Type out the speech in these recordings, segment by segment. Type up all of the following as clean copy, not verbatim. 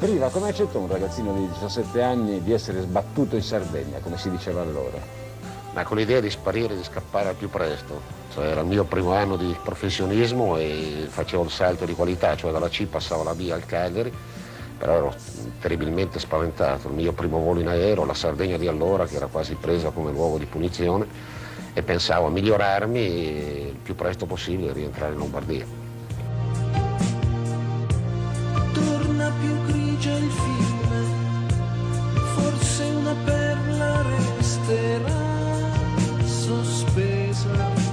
Riva, come accettò un ragazzino di 17 anni di essere sbattuto in Sardegna, come si diceva allora? Ma con l'idea di sparire, di scappare al più presto. Cioè, era il mio primo anno di professionismo e facevo il salto di qualità, cioè dalla C passavo alla B al Cagliari, però ero terribilmente spaventato. Il mio primo volo in aereo, la Sardegna di allora, che era quasi presa come luogo di punizione, e pensavo a migliorarmi e il più presto possibile rientrare in Lombardia. Torna più grigia il fiume, forse una perla resterà sospesa.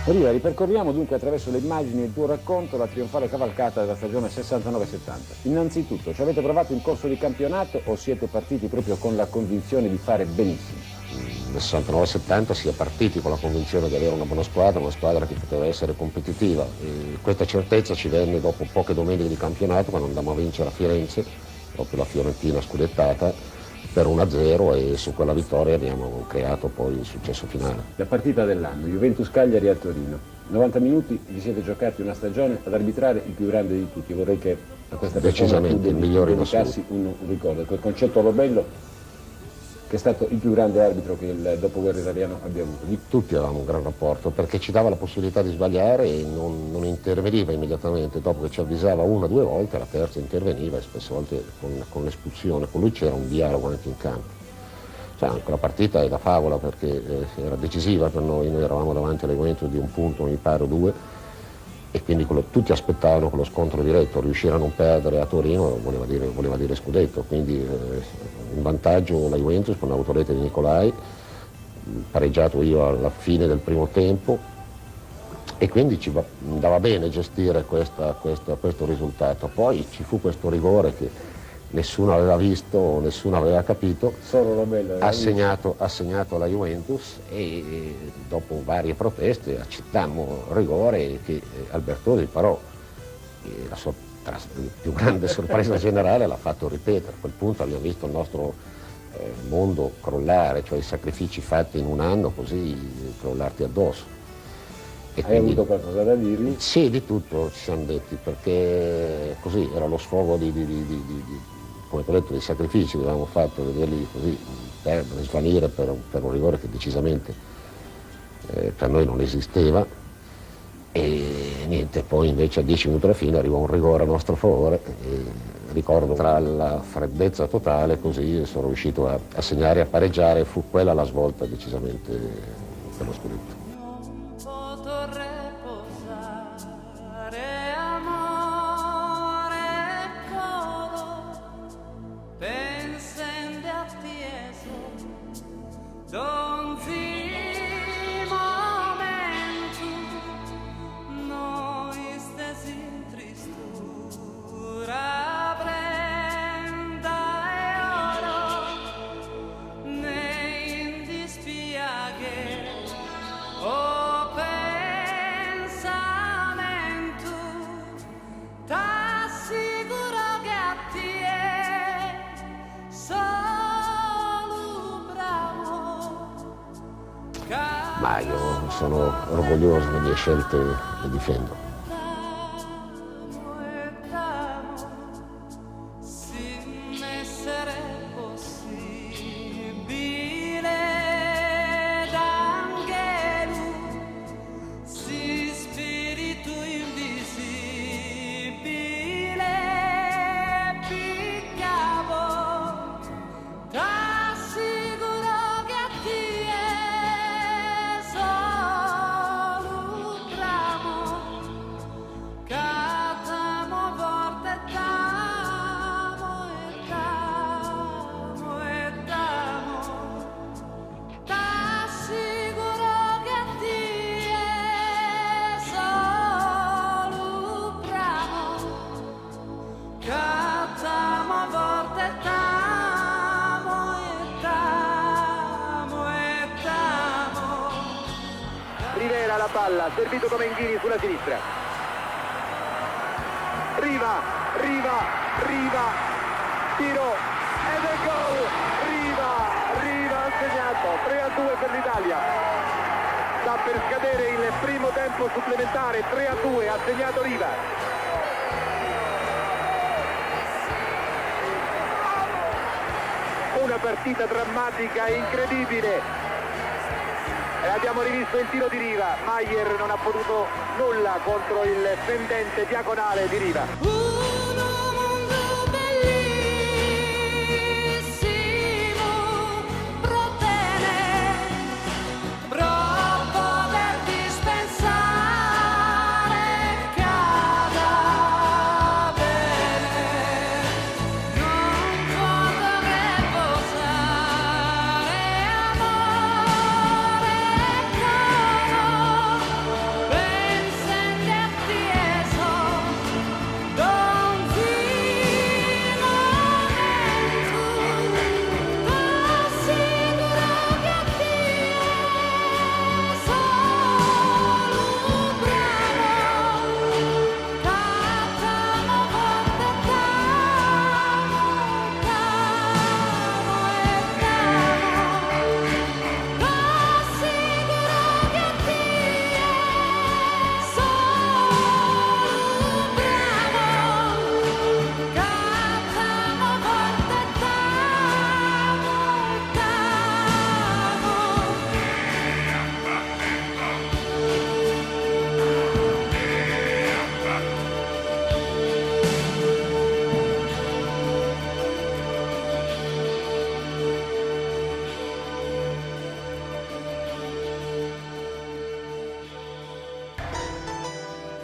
Riva, ripercorriamo dunque attraverso le immagini e il tuo racconto la trionfale cavalcata della stagione 69-70. Innanzitutto, ci avete provato in corso di campionato o siete partiti proprio con la convinzione di fare benissimo? Nel 69-70 si è partiti con la convinzione di avere una squadra che poteva essere competitiva. E questa certezza ci venne dopo poche domeniche di campionato, quando andammo a vincere a Firenze, proprio la Fiorentina scudettata, per 1-0, e su quella vittoria abbiamo creato poi il successo finale. La partita dell'anno, Juventus-Cagliari a Torino. 90 minuti, vi siete giocati una stagione ad arbitrare il più grande di tutti. Vorrei che a questa persona tu il migliore in dedicassi un ricordo. Quel Concetto Lobello, che è stato il più grande arbitro che il dopoguerra italiano abbia avuto. Tutti avevamo un gran rapporto perché ci dava la possibilità di sbagliare e non interveniva immediatamente. Dopo che ci avvisava una o due volte, la terza interveniva, e spesse volte con l'espulsione. Con lui c'era un dialogo anche in campo. Cioè, quella partita è da favola perché era decisiva per noi eravamo davanti alla Juventus di un punto, mi pare, o due, e quindi tutti aspettavano quello scontro diretto. Riuscire a non perdere a Torino voleva dire scudetto, quindi in vantaggio la Juventus con l'autorete di Nicolai, pareggiato io alla fine del primo tempo, e quindi ci andava bene gestire questo risultato. Poi ci fu questo rigore che nessuno aveva visto, nessuno aveva capito, solo Lobello ha segnato alla Juventus, e dopo varie proteste accettammo il rigore che Albertosi però, la sua più grande sorpresa generale, l'ha fatto ripetere. A quel punto abbiamo visto il nostro mondo crollare, cioè i sacrifici fatti in un anno così crollarti addosso. E hai avuto qualcosa da dirgli? Sì, di tutto ci siamo detti, perché così era lo sfogo come ho detto, dei sacrifici che avevamo fatto, vederli così perdere, svanire per un rigore che decisamente per noi non esisteva. E niente, poi invece a 10 minuti alla fine arrivò un rigore a nostro favore, e ricordo tra la freddezza totale così sono riuscito a segnare, a pareggiare. Fu quella la svolta decisamente per lo scudetto. Ma io sono orgoglioso delle mie scelte e difendo. La palla, servito Comenghini sulla sinistra. Riva, tiro ed è gol. Riva segnato, 3-2 per l'Italia. Sta per scadere il primo tempo supplementare, 3-2, ha segnato Riva. Una partita drammatica e incredibile. E abbiamo rivisto il tiro di Riva. Maier non ha potuto nulla contro il fendente diagonale di Riva.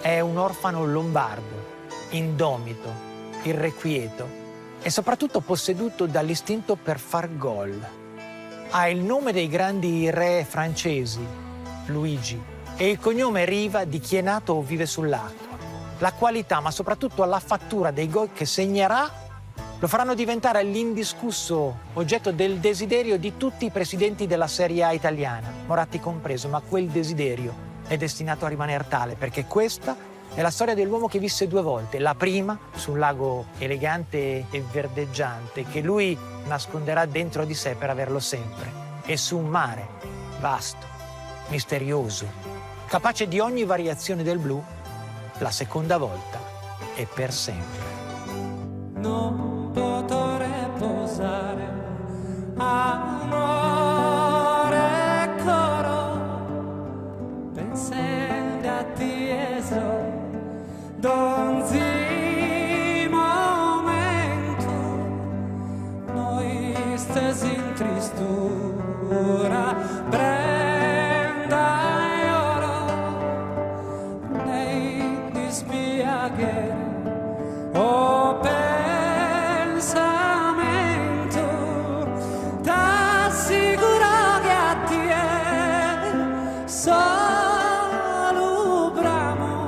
È un orfano lombardo, indomito, irrequieto e soprattutto posseduto dall'istinto per far gol. Ha il nome dei grandi re francesi, Luigi, e il cognome Riva di chi è nato o vive sull'acqua. La qualità, ma soprattutto la fattura dei gol che segnerà, lo faranno diventare l'indiscusso oggetto del desiderio di tutti i presidenti della Serie A italiana, Moratti compreso, ma quel desiderio è destinato a rimanere tale, perché questa è la storia dell'uomo che visse due volte. La prima su un lago elegante e verdeggiante che lui nasconderà dentro di sé per averlo sempre, e su un mare vasto, misterioso, capace di ogni variazione del blu, la seconda volta e per sempre. Non potrei posare amore coro pensando a tieso donzi momento noi stesi in tristura brenda e oro nei dispiaghe o pensamento t'assicuro che a te solo bramo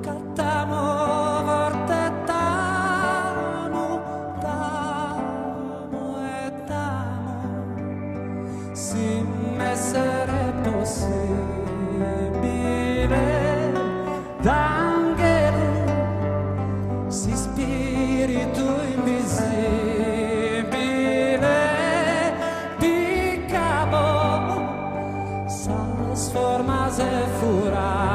cattamo forte tamo e tamo si essere possibile d'angelo si spirito invisibile di capo sa sformase fura